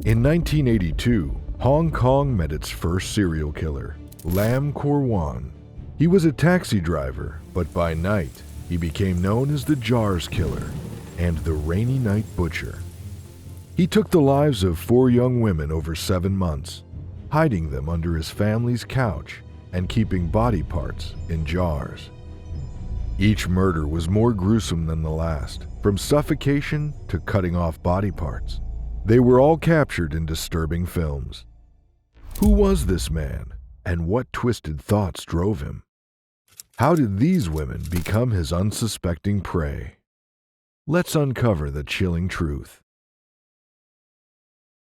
In 1982, Hong Kong met its first serial killer, Lam Kor-wan. He was a taxi driver, but by night, he became known as the Jars Killer and the Rainy Night Butcher. He took the lives of 4 young women over 7 months, hiding them under his family's couch and keeping body parts in jars. Each murder was more gruesome than the last, from suffocation to cutting off body parts. They were all captured in disturbing films. Who was this man, and what twisted thoughts drove him? How did these women become his unsuspecting prey? Let's uncover the chilling truth.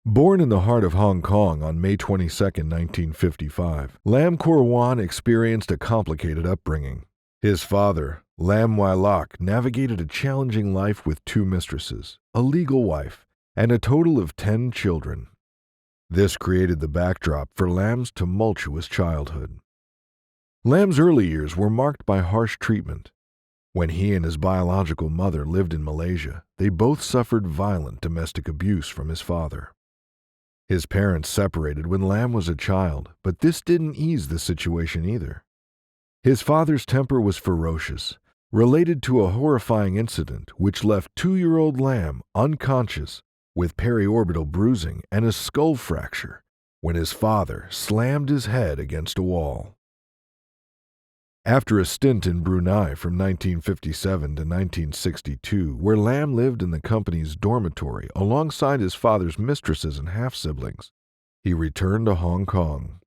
Born in the heart of Hong Kong on May 22, 1955, Lam Kor-wan experienced a complicated upbringing. His father, Lam Wai-lok, navigated a challenging life with 2 mistresses, a legal wife, and a total of 10 children. This created the backdrop for Lam's tumultuous childhood. Lam's early years were marked by harsh treatment. When he and his biological mother lived in Malaysia, they both suffered violent domestic abuse from his father. His parents separated when Lam was a child, but this didn't ease the situation either. His father's temper was ferocious, related to a horrifying incident which left 2-year-old Lam unconscious with periorbital bruising and a skull fracture when his father slammed his head against a wall. After a stint in Brunei from 1957 to 1962, where Lam lived in the company's dormitory alongside his father's mistresses and half-siblings, he returned to Hong Kong.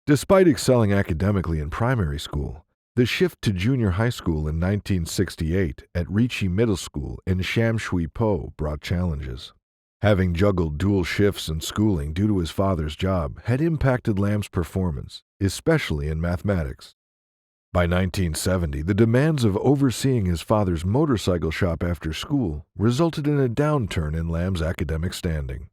Despite excelling academically in primary school, the shift to junior high school in 1968 at Ricci Middle School in Sham Shui Po brought challenges. Having juggled dual shifts in schooling due to his father's job had impacted Lam's performance, especially in mathematics. By 1970, the demands of overseeing his father's motorcycle shop after school resulted in a downturn in Lam's academic standing.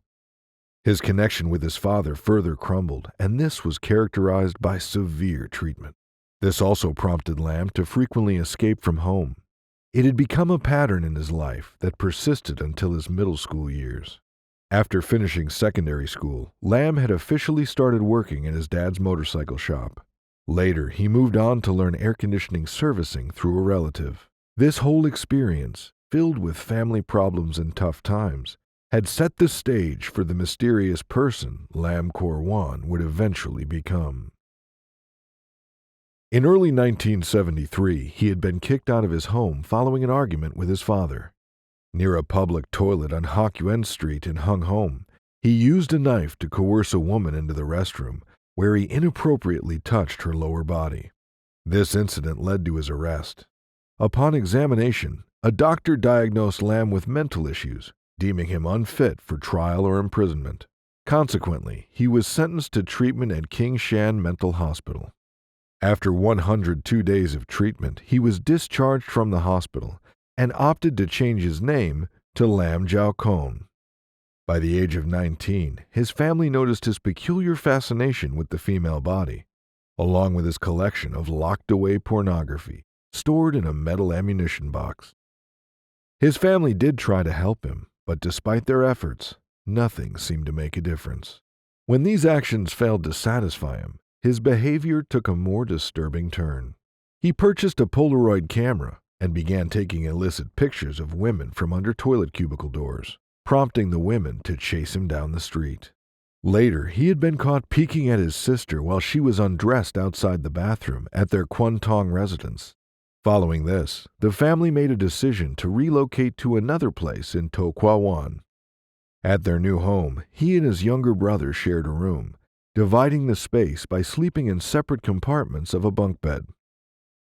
His connection with his father further crumbled, and this was characterized by severe treatment. This also prompted Lam to frequently escape from home. It had become a pattern in his life that persisted until his middle school years. After finishing secondary school, Lam had officially started working in his dad's motorcycle shop. Later, he moved on to learn air conditioning servicing through a relative. This whole experience, filled with family problems and tough times, had set the stage for the mysterious person Lam Kor-wan would eventually become. In early 1973, he had been kicked out of his home following an argument with his father. Near a public toilet on Hock Yuen Street in Hung Hom, he used a knife to coerce a woman into the restroom, where he inappropriately touched her lower body. This incident led to his arrest. Upon examination, a doctor diagnosed Lam with mental issues, deeming him unfit for trial or imprisonment. Consequently, he was sentenced to treatment at King Shan Mental Hospital. After 102 days of treatment, he was discharged from the hospital and opted to change his name to Lam Jiao Kon. By the age of 19, his family noticed his peculiar fascination with the female body, along with his collection of locked-away pornography stored in a metal ammunition box. His family did try to help him, but despite their efforts, nothing seemed to make a difference. When these actions failed to satisfy him, his behavior took a more disturbing turn. He purchased a Polaroid camera and began taking illicit pictures of women from under toilet cubicle doors, prompting the women to chase him down the street. Later, he had been caught peeking at his sister while she was undressed outside the bathroom at their Kwun Tong residence. Following this, the family made a decision to relocate to another place in To Kwa Wan. At their new home, he and his younger brother shared a room, dividing the space by sleeping in separate compartments of a bunk bed.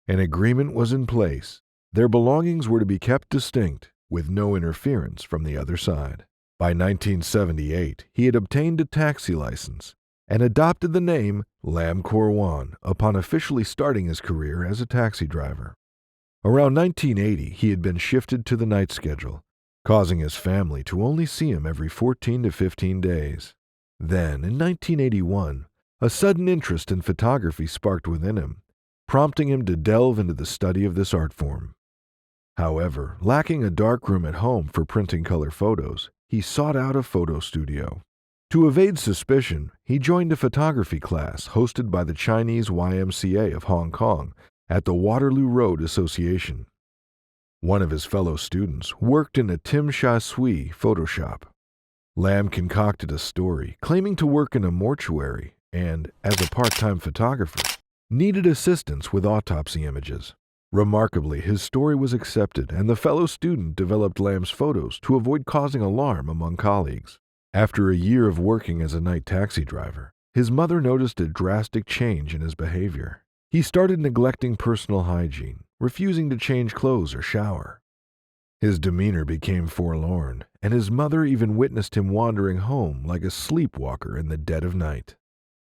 An agreement was in place. Their belongings were to be kept distinct, with no interference from the other side. By 1978, he had obtained a taxi license and adopted the name Lam Kor-wan upon officially starting his career as a taxi driver. Around 1980, he had been shifted to the night schedule, causing his family to only see him every 14 to 15 days. Then, in 1981, a sudden interest in photography sparked within him, prompting him to delve into the study of this art form. However, lacking a darkroom at home for printing color photos, he sought out a photo studio. To evade suspicion, he joined a photography class hosted by the Chinese YMCA of Hong Kong at the Waterloo Road Association. One of his fellow students worked in a Tim Sha Sui photo shop. Lam concocted a story claiming to work in a mortuary and, as a part-time photographer, needed assistance with autopsy images. Remarkably, his story was accepted, and the fellow student developed Lam's photos to avoid causing alarm among colleagues. After a year of working as a night taxi driver, his mother noticed a drastic change in his behavior. He started neglecting personal hygiene, refusing to change clothes or shower. His demeanor became forlorn, and his mother even witnessed him wandering home like a sleepwalker in the dead of night.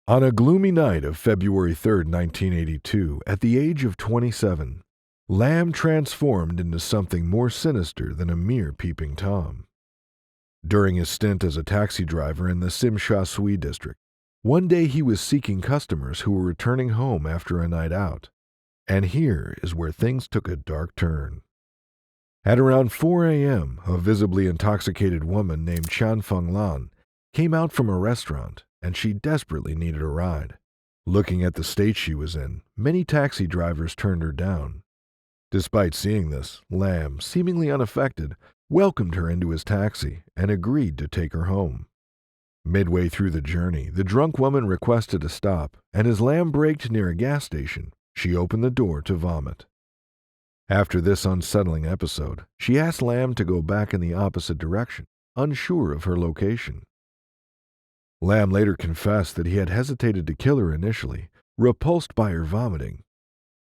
On a gloomy night of February 3, 1982, at the age of 27, Lam transformed into something more sinister than a mere peeping Tom. During his stint as a taxi driver in the Tsim Sha Tsui district, one day he was seeking customers who were returning home after a night out. And here is where things took a dark turn. At around 4 a.m., a visibly intoxicated woman named Chan Feng Lan came out from a restaurant, and she desperately needed a ride. Looking at the state she was in, many taxi drivers turned her down. Despite seeing this, Lam, seemingly unaffected, welcomed her into his taxi and agreed to take her home. Midway through the journey, the drunk woman requested a stop, and as Lam braked near a gas station, she opened the door to vomit. After this unsettling episode, she asked Lam to go back in the opposite direction, unsure of her location. Lam later confessed that he had hesitated to kill her initially, repulsed by her vomiting.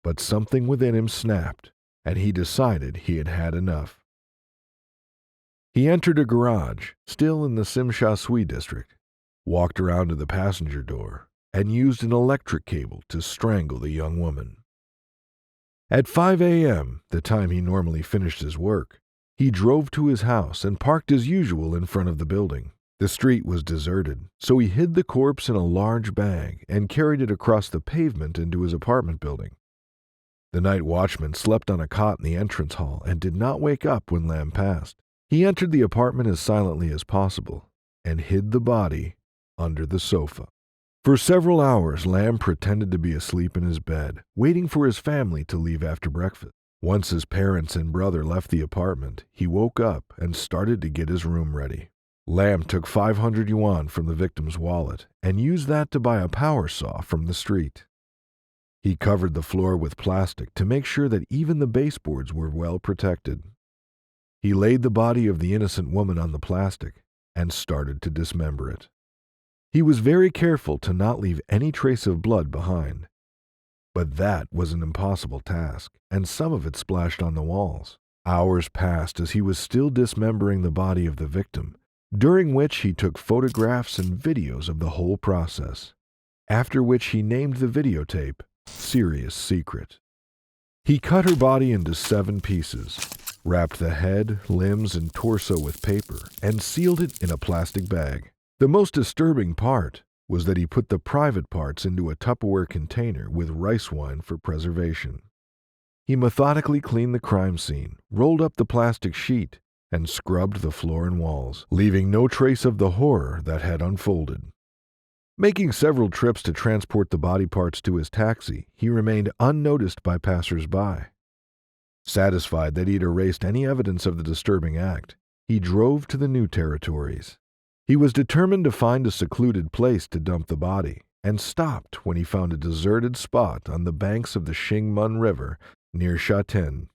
But something within him snapped, and he decided he had had enough. He entered a garage, still in the Tsim Sha Tsui district, walked around to the passenger door, and used an electric cable to strangle the young woman. At 5 a.m., the time he normally finished his work, he drove to his house and parked as usual in front of the building. The street was deserted, so he hid the corpse in a large bag and carried it across the pavement into his apartment building. The night watchman slept on a cot in the entrance hall and did not wake up when Lam passed. He entered the apartment as silently as possible and hid the body under the sofa. For several hours, Lam pretended to be asleep in his bed, waiting for his family to leave after breakfast. Once his parents and brother left the apartment, he woke up and started to get his room ready. Lam took 500 yuan from the victim's wallet and used that to buy a power saw from the street. He covered the floor with plastic to make sure that even the baseboards were well protected. He laid the body of the innocent woman on the plastic and started to dismember it. He was very careful to not leave any trace of blood behind. But that was an impossible task, and some of it splashed on the walls. Hours passed as he was still dismembering the body of the victim, during which he took photographs and videos of the whole process, after which he named the videotape Serious Secret. He cut her body into 7 pieces, wrapped the head, limbs, and torso with paper, and sealed it in a plastic bag. The most disturbing part was that he put the private parts into a Tupperware container with rice wine for preservation. He methodically cleaned the crime scene, rolled up the plastic sheet, and scrubbed the floor and walls, leaving no trace of the horror that had unfolded. Making several trips to transport the body parts to his taxi, he remained unnoticed by passers-by. Satisfied that he had erased any evidence of the disturbing act, he drove to the New Territories. He was determined to find a secluded place to dump the body, and stopped when he found a deserted spot on the banks of the Xingmen River near Shaten.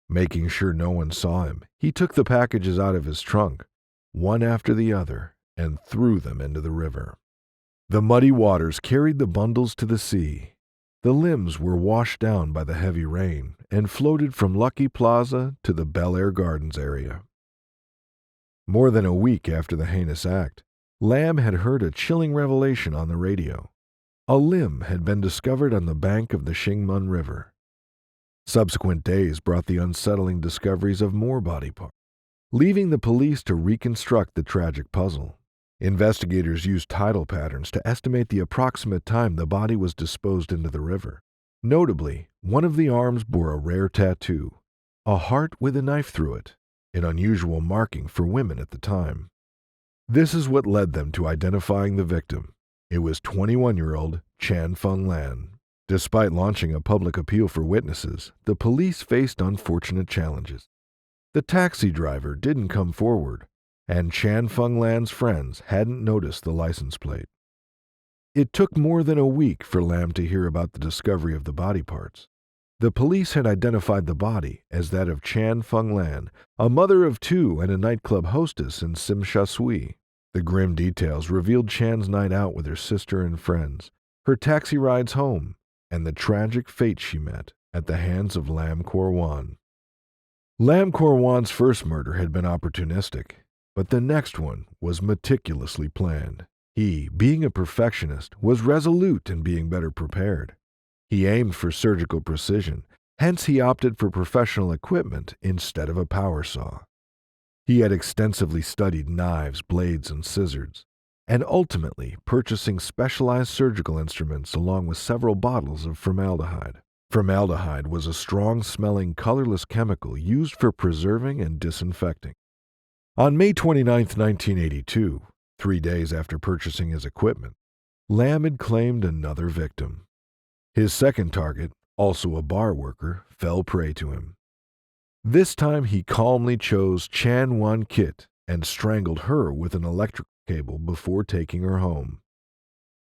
Making sure no one saw him, he took the packages out of his trunk, one after the other, and threw them into the river. The muddy waters carried the bundles to the sea. The limbs were washed down by the heavy rain and floated from Lucky Plaza to the Bel Air Gardens area. More than a week after the heinous act, Lam had heard a chilling revelation on the radio. A limb had been discovered on the bank of the Xingmen River. Subsequent days brought the unsettling discoveries of more body parts, leaving the police to reconstruct the tragic puzzle. Investigators used tidal patterns to estimate the approximate time the body was disposed into the river. Notably, one of the arms bore a rare tattoo, a heart with a knife through it, an unusual marking for women at the time. This is what led them to identifying the victim. It was 21-year-old Chan Fung Lan. Despite launching a public appeal for witnesses, the police faced unfortunate challenges. The taxi driver didn't come forward, and Chan Fung Lan's friends hadn't noticed the license plate. It took more than a week for Lam to hear about the discovery of the body parts. The police had identified the body as that of Chan Fung Lan, a mother of two and a nightclub hostess in Sim Sha Sui. The grim details revealed Chan's night out with her sister and friends, her taxi rides home, and the tragic fate she met at the hands of Lam Kor-wan. Lam Kor-wan's first murder had been opportunistic, but the next one was meticulously planned. He, being a perfectionist, was resolute in being better prepared. He aimed for surgical precision, hence he opted for professional equipment instead of a power saw. He had extensively studied knives, blades, and scissors, and ultimately purchasing specialized surgical instruments along with several bottles of formaldehyde. Formaldehyde was a strong-smelling, colorless chemical used for preserving and disinfecting. On May 29, 1982, 3 days after purchasing his equipment, Lam had claimed another victim. His second target, also a bar worker, fell prey to him. This time he calmly chose Chan Wan-kit and strangled her with an electrical cable before taking her home.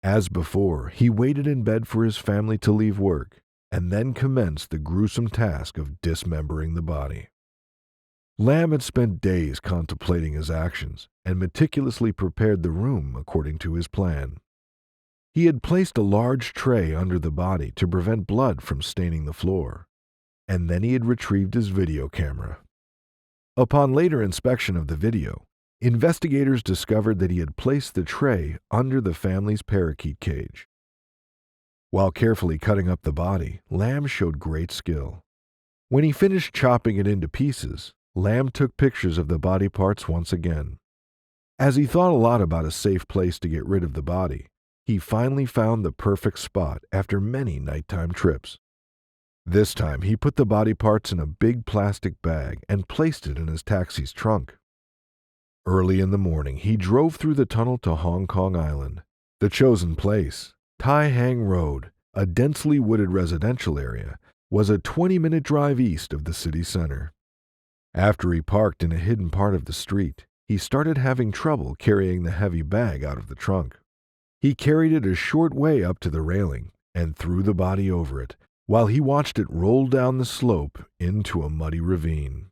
As before, he waited in bed for his family to leave work and then commenced the gruesome task of dismembering the body. Lam had spent days contemplating his actions and meticulously prepared the room according to his plan. He had placed a large tray under the body to prevent blood from staining the floor, and then he had retrieved his video camera. Upon later inspection of the video, investigators discovered that he had placed the tray under the family's parakeet cage. While carefully cutting up the body, Lam showed great skill. When he finished chopping it into pieces, Lam took pictures of the body parts once again. As he thought a lot about a safe place to get rid of the body, he finally found the perfect spot after many nighttime trips. This time, he put the body parts in a big plastic bag and placed it in his taxi's trunk. Early in the morning, he drove through the tunnel to Hong Kong Island. The chosen place, Tai Hang Road, a densely wooded residential area, was a 20-minute drive east of the city center. After he parked in a hidden part of the street, he started having trouble carrying the heavy bag out of the trunk. He carried it a short way up to the railing and threw the body over it, while he watched it roll down the slope into a muddy ravine.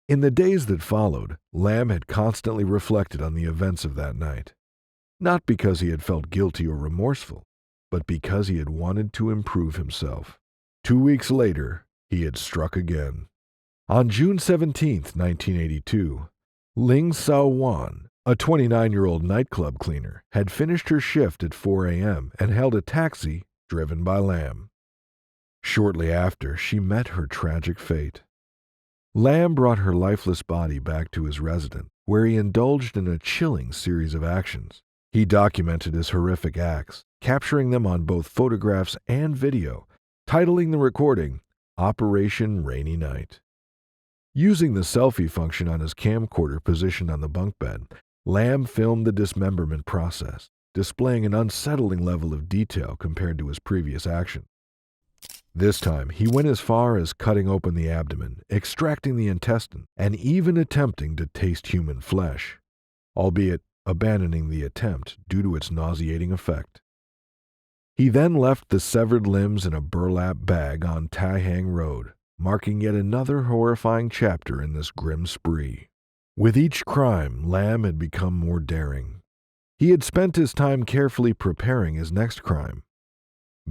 In the days that followed, Lam had constantly reflected on the events of that night, not because he had felt guilty or remorseful, but because he had wanted to improve himself. 2 weeks later, he had struck again. On June 17, 1982, Ling Sao-wan, a 29-year-old nightclub cleaner, had finished her shift at 4 a.m. and hailed a taxi driven by Lam. Shortly after, she met her tragic fate. Lam brought her lifeless body back to his residence, where he indulged in a chilling series of actions. He documented his horrific acts, capturing them on both photographs and video, titling the recording, Operation Rainy Night. Using the selfie function on his camcorder positioned on the bunk bed, Lam filmed the dismemberment process, displaying an unsettling level of detail compared to his previous action. This time, he went as far as cutting open the abdomen, extracting the intestine, and even attempting to taste human flesh, albeit abandoning the attempt due to its nauseating effect. He then left the severed limbs in a burlap bag on Tai Hang Road, marking yet another horrifying chapter in this grim spree. With each crime, Lam had become more daring. He had spent his time carefully preparing his next crime.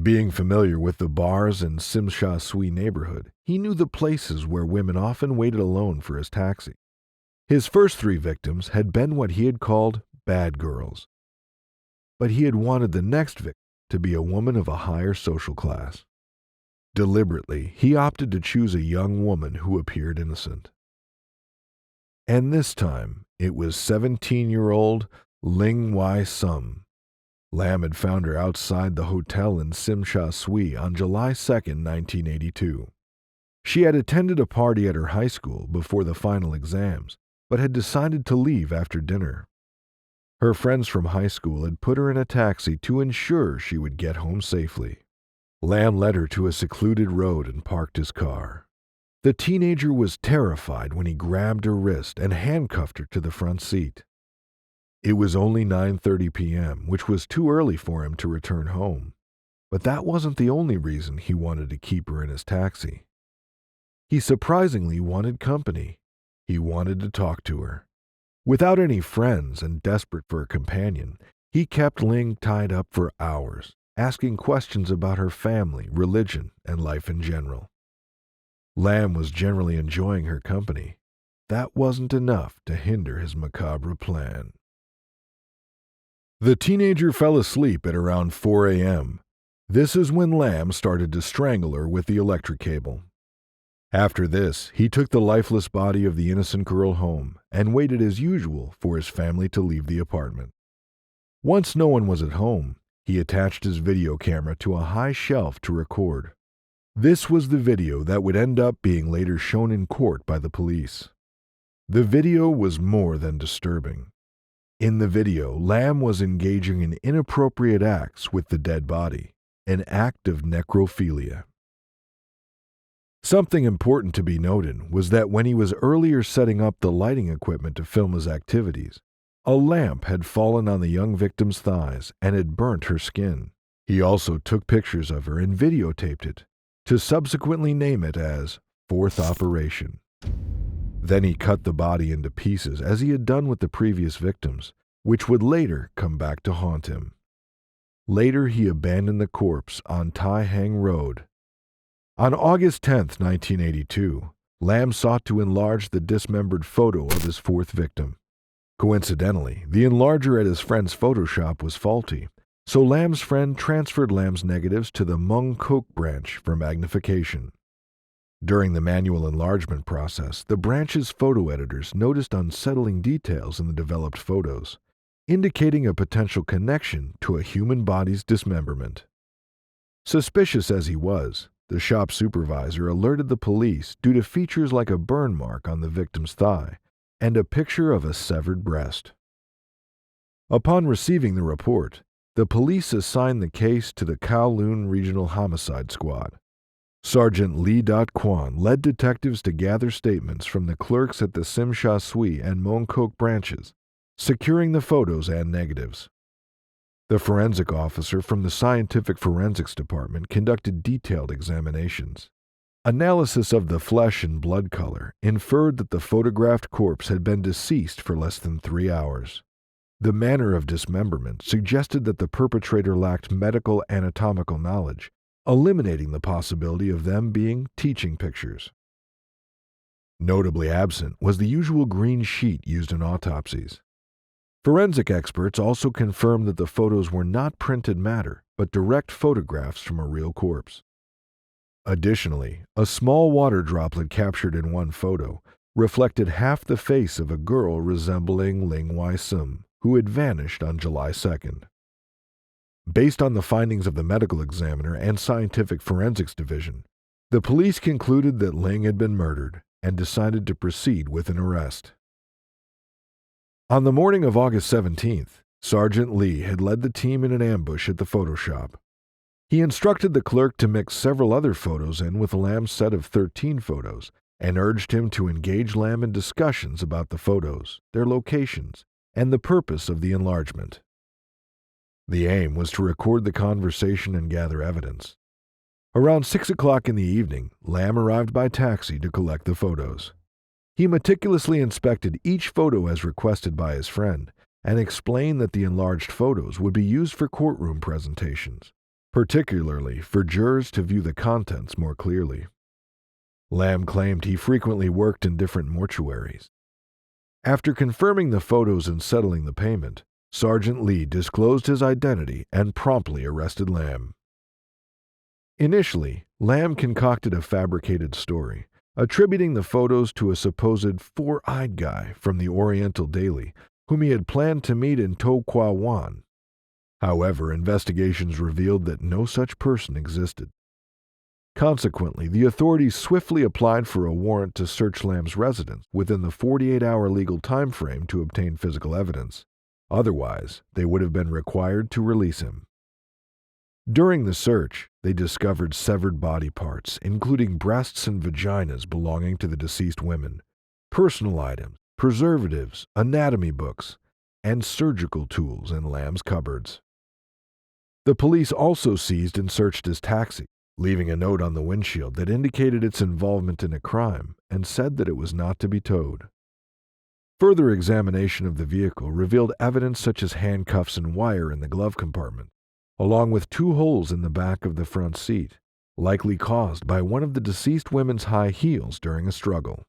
Being familiar with the bars in Sim Sha Sui neighborhood, he knew the places where women often waited alone for his taxi. His first 3 victims had been what he had called bad girls, but he had wanted the next victim to be a woman of a higher social class. Deliberately, he opted to choose a young woman who appeared innocent. And this time, it was 17-year-old Ling Wai-sum. Lam had found her outside the hotel in Sim Sha Sui on July 2, 1982. She had attended a party at her high school before the final exams but had decided to leave after dinner. Her friends from high school had put her in a taxi to ensure she would get home safely. Lam led her to a secluded road and parked his car. The teenager was terrified when he grabbed her wrist and handcuffed her to the front seat. It was only 9:30 p.m., which was too early for him to return home. But that wasn't the only reason he wanted to keep her in his taxi. He surprisingly wanted company. He wanted to talk to her. Without any friends and desperate for a companion, he kept Ling tied up for hours, asking questions about her family, religion, and life in general. Lam was generally enjoying her company. That wasn't enough to hinder his macabre plan. The teenager fell asleep at around 4 a.m. This is when Lam started to strangle her with the electric cable. After this, he took the lifeless body of the innocent girl home and waited as usual for his family to leave the apartment. Once no one was at home, he attached his video camera to a high shelf to record. This was the video that would end up being later shown in court by the police. The video was more than disturbing. In the video, Lam was engaging in inappropriate acts with the dead body, an act of necrophilia. Something important to be noted was that when he was earlier setting up the lighting equipment to film his activities, a lamp had fallen on the young victim's thighs and had burnt her skin. He also took pictures of her and videotaped it, to subsequently name it as Fourth Operation. Then he cut the body into pieces as he had done with the previous victims, which would later come back to haunt him. Later he abandoned the corpse on Tai Hang Road. On August 10, 1982, Lam sought to enlarge the dismembered photo of his fourth victim. Coincidentally, the enlarger at his friend's Photoshop was faulty, so Lam's friend transferred Lam's negatives to the Mung Kok branch for magnification. During the manual enlargement process, the branch's photo editors noticed unsettling details in the developed photos, indicating a potential connection to a human body's dismemberment. Suspicious as he was, the shop supervisor alerted the police due to features like a burn mark on the victim's thigh and a picture of a severed breast. Upon receiving the report, the police assigned the case to the Kowloon Regional Homicide Squad. Sergeant Lee Kwan led detectives to gather statements from the clerks at the Sim Sha Sui and Mong Kok branches, securing the photos and negatives. The forensic officer from the Scientific Forensics Department conducted detailed examinations. Analysis of the flesh and blood color inferred that the photographed corpse had been deceased for less than 3 hours. The manner of dismemberment suggested that the perpetrator lacked medical anatomical knowledge, eliminating the possibility of them being teaching pictures. Notably absent was the usual green sheet used in autopsies. Forensic experts also confirmed that the photos were not printed matter, but direct photographs from a real corpse. Additionally, a small water droplet captured in one photo reflected half the face of a girl resembling Ling Wai-sum, who had vanished on July 2nd. Based on the findings of the medical examiner and scientific forensics division, the police concluded that Ling had been murdered and decided to proceed with an arrest. On the morning of August 17th, Sergeant Lee had led the team in an ambush at the Photoshop. He instructed the clerk to mix several other photos in with Lam's set of 13 photos and urged him to engage Lam in discussions about the photos, their locations, and the purpose of the enlargement. The aim was to record the conversation and gather evidence. Around 6 o'clock in the evening, Lam arrived by taxi to collect the photos. He meticulously inspected each photo as requested by his friend and explained that the enlarged photos would be used for courtroom presentations, particularly for jurors to view the contents more clearly. Lam claimed he frequently worked in different mortuaries. After confirming the photos and settling the payment, Sergeant Lee disclosed his identity and promptly arrested Lam. Initially, Lam concocted a fabricated story, attributing the photos to a supposed four-eyed guy from the Oriental Daily, whom he had planned to meet in Lam Kor-wan. However, investigations revealed that no such person existed. Consequently, the authorities swiftly applied for a warrant to search Lam's residence within the 48-hour legal time frame to obtain physical evidence. Otherwise, they would have been required to release him. During the search, they discovered severed body parts, including breasts and vaginas belonging to the deceased women, personal items, preservatives, anatomy books, and surgical tools in Lam's cupboards. The police also seized and searched his taxi, leaving a note on the windshield that indicated its involvement in a crime and said that it was not to be towed. Further examination of the vehicle revealed evidence such as handcuffs and wire in the glove compartment, along with 2 holes in the back of the front seat, likely caused by one of the deceased women's high heels during a struggle.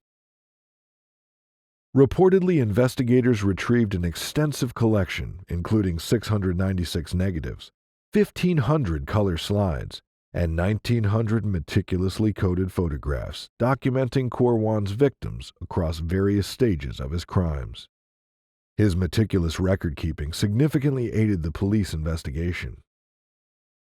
Reportedly, investigators retrieved an extensive collection, including 696 negatives, 1,500 color slides, and 1,900 meticulously coded photographs documenting Kor-wan's victims across various stages of his crimes. His meticulous record-keeping significantly aided the police investigation.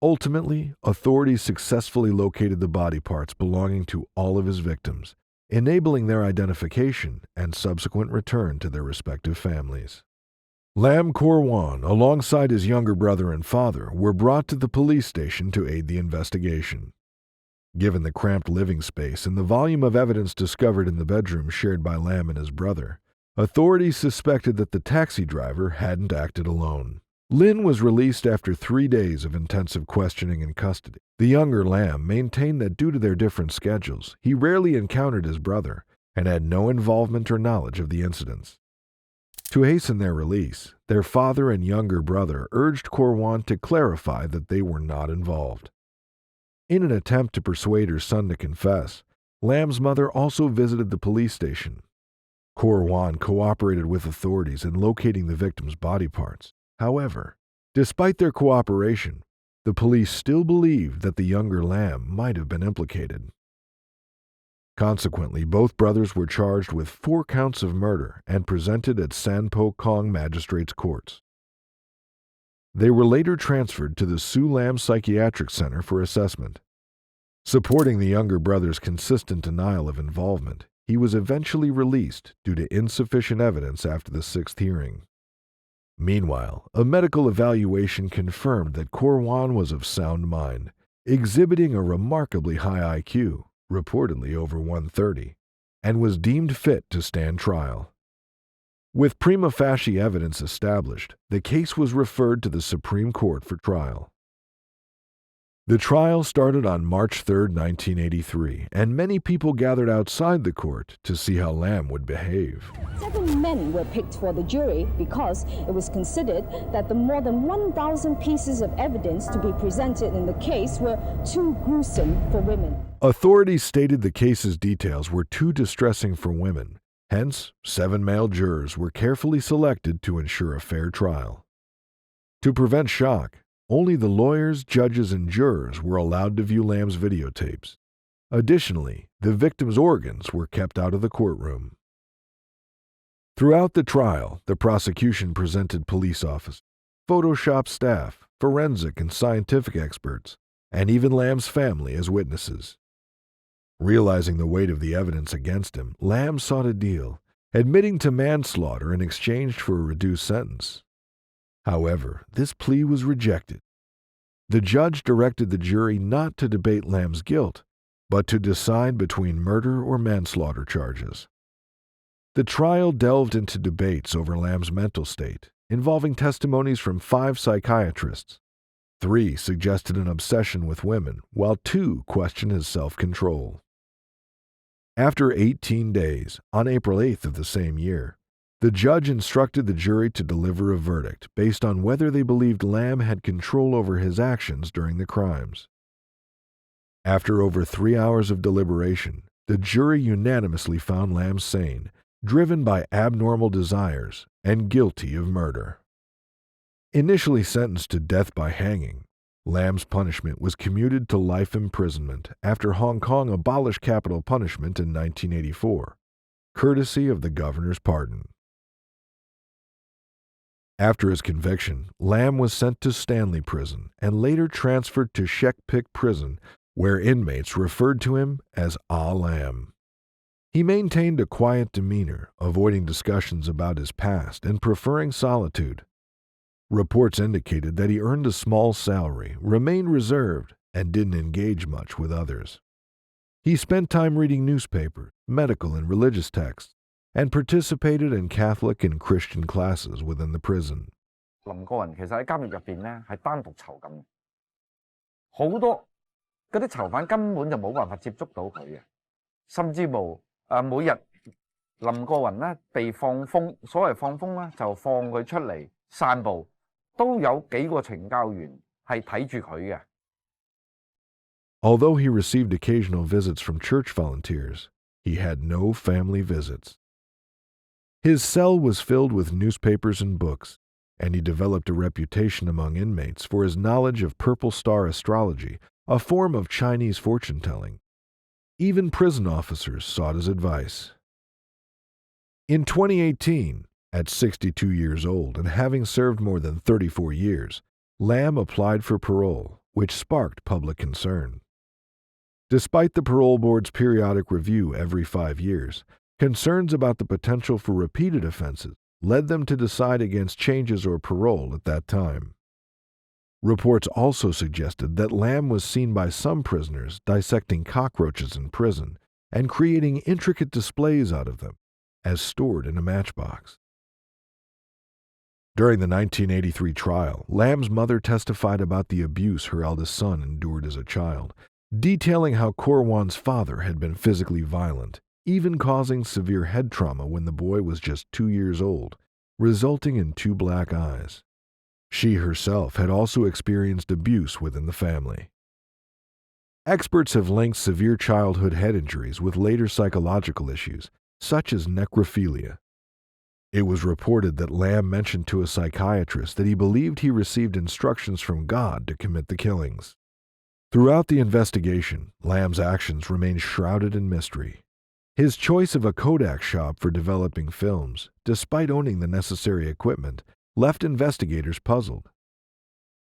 Ultimately, authorities successfully located the body parts belonging to all of his victims, enabling their identification and subsequent return to their respective families. Lam Kor-wan, alongside his younger brother and father, were brought to the police station to aid the investigation. Given the cramped living space and the volume of evidence discovered in the bedroom shared by Lam and his brother, authorities suspected that the taxi driver hadn't acted alone. Lin was released after 3 days of intensive questioning in custody. The younger Lam maintained that due to their different schedules, he rarely encountered his brother and had no involvement or knowledge of the incidents. To hasten their release, their father and younger brother urged Kor-wan to clarify that they were not involved. In an attempt to persuade her son to confess, Lam's mother also visited the police station. Kor-wan cooperated with authorities in locating the victims' body parts. However, despite their cooperation, the police still believed that the younger Lam might have been implicated. Consequently, both brothers were charged with 4 counts of murder and presented at Sanpo Kong Magistrates' Courts. They were later transferred to the Su Lam Psychiatric Center for assessment. Supporting the younger brother's consistent denial of involvement, he was eventually released due to insufficient evidence after the 6th hearing. Meanwhile, a medical evaluation confirmed that Kor-wan was of sound mind, exhibiting a remarkably high IQ, reportedly over 130, and was deemed fit to stand trial. With prima facie evidence established, the case was referred to the Supreme Court for trial. The trial started on March 3, 1983, and many people gathered outside the court to see how Lam would behave. 7 men were picked for the jury because it was considered that the more than 1,000 pieces of evidence to be presented in the case were too gruesome for women. Authorities stated the case's details were too distressing for women. Hence, 7 male jurors were carefully selected to ensure a fair trial. To prevent shock, only the lawyers, judges, and jurors were allowed to view Lam's videotapes. Additionally, the victim's organs were kept out of the courtroom. Throughout the trial, the prosecution presented police officers, Photoshop staff, forensic and scientific experts, and even Lam's family as witnesses. Realizing the weight of the evidence against him, Lam sought a deal, admitting to manslaughter in exchange for a reduced sentence. However, this plea was rejected. The judge directed the jury not to debate Lam's guilt, but to decide between murder or manslaughter charges. The trial delved into debates over Lam's mental state, involving testimonies from 5 psychiatrists. 3 suggested an obsession with women, while 2 questioned his self-control. After 18 days, on April 8th of the same year, the judge instructed the jury to deliver a verdict based on whether they believed Lam had control over his actions during the crimes. After over 3 hours of deliberation, the jury unanimously found Lam sane, driven by abnormal desires, and guilty of murder. Initially sentenced to death by hanging, Lam's punishment was commuted to life imprisonment after Hong Kong abolished capital punishment in 1984, courtesy of the governor's pardon. After his conviction, Lam was sent to Stanley Prison and later transferred to Shek Pik Prison, where inmates referred to him as Lam. He maintained a quiet demeanor, avoiding discussions about his past and preferring solitude. Reports indicated that he earned a small salary, remained reserved, and didn't engage much with others. He spent time reading newspapers, medical and religious texts, and participated in Catholic and Christian classes within the prison. 林過雲其實喺監獄入邊咧係單獨囚禁，好多嗰啲囚犯根本就冇辦法接觸到佢嘅，甚至乎每日林過雲咧被放風，所謂放風咧就放佢出嚟散步，都有幾個懲教員係睇住佢嘅。Although he received occasional visits from church volunteers, he had no family visits. His cell was filled with newspapers and books, and he developed a reputation among inmates for his knowledge of purple star astrology, a form of Chinese fortune-telling. Even prison officers sought his advice. In 2018, at 62 years old and having served more than 34 years, Lam applied for parole, which sparked public concern. Despite the parole board's periodic review every 5 years, concerns about the potential for repeated offenses led them to decide against changes or parole at that time. Reports also suggested that Lam was seen by some prisoners dissecting cockroaches in prison and creating intricate displays out of them, as stored in a matchbox. During the 1983 trial, Lam's mother testified about the abuse her eldest son endured as a child, detailing how Kor-wan's father had been physically violent, even causing severe head trauma when the boy was just 2 years old, resulting in 2 black eyes. She herself had also experienced abuse within the family. Experts have linked severe childhood head injuries with later psychological issues, such as necrophilia. It was reported that Lam mentioned to a psychiatrist that he believed he received instructions from God to commit the killings. Throughout the investigation, Lam's actions remained shrouded in mystery. His choice of a Kodak shop for developing films, despite owning the necessary equipment, left investigators puzzled.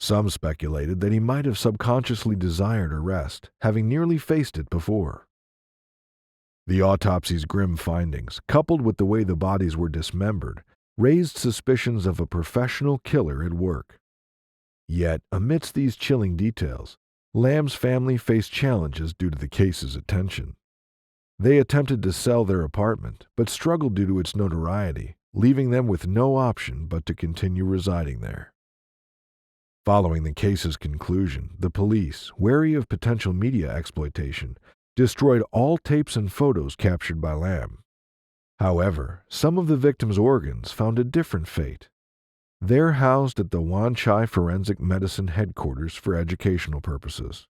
Some speculated that he might have subconsciously desired arrest, having nearly faced it before. The autopsy's grim findings, coupled with the way the bodies were dismembered, raised suspicions of a professional killer at work. Yet, amidst these chilling details, Lam's family faced challenges due to the case's attention. They attempted to sell their apartment, but struggled due to its notoriety, leaving them with no option but to continue residing there. Following the case's conclusion, the police, wary of potential media exploitation, destroyed all tapes and photos captured by Lam. However, some of the victims' organs found a different fate. They're housed at the Wan Chai Forensic Medicine Headquarters for educational purposes.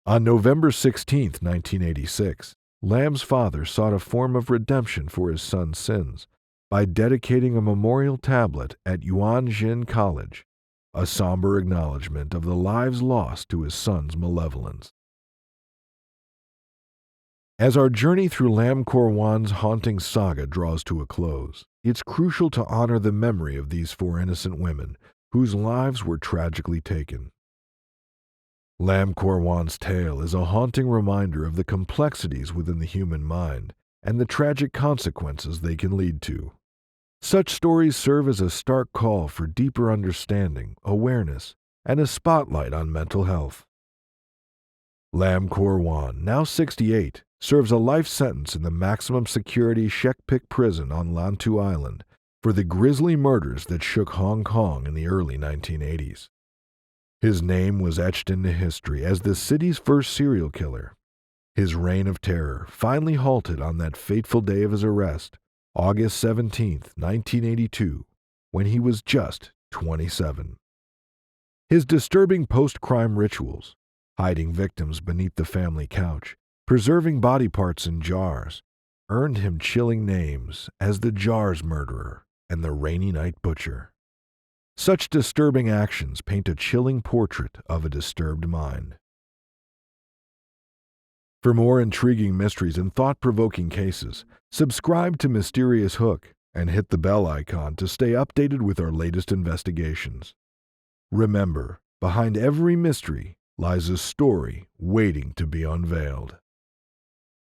On November 16, 1986, Lam's father sought a form of redemption for his son's sins by dedicating a memorial tablet at Yuanjin College, a somber acknowledgement of the lives lost to his son's malevolence. As our journey through Lam Kor-wan's haunting saga draws to a close, it's crucial to honor the memory of these 4 innocent women whose lives were tragically taken. Lam Kor-wan's tale is a haunting reminder of the complexities within the human mind and the tragic consequences they can lead to. Such stories serve as a stark call for deeper understanding, awareness, and a spotlight on mental health. Lam Kor-wan, now 68, serves a life sentence in the maximum security Shek-Pik prison on Lantu Island for the grisly murders that shook Hong Kong in the early 1980s. His name was etched into history as the city's first serial killer. His reign of terror finally halted on that fateful day of his arrest, August 17, 1982, when he was just 27. His disturbing post-crime rituals, hiding victims beneath the family couch, preserving body parts in jars, earned him chilling names as the Jars Murderer and the Rainy Night Butcher. Such disturbing actions paint a chilling portrait of a disturbed mind. For more intriguing mysteries and thought-provoking cases, subscribe to Mysterious Hook and hit the bell icon to stay updated with our latest investigations. Remember, behind every mystery lies a story waiting to be unveiled.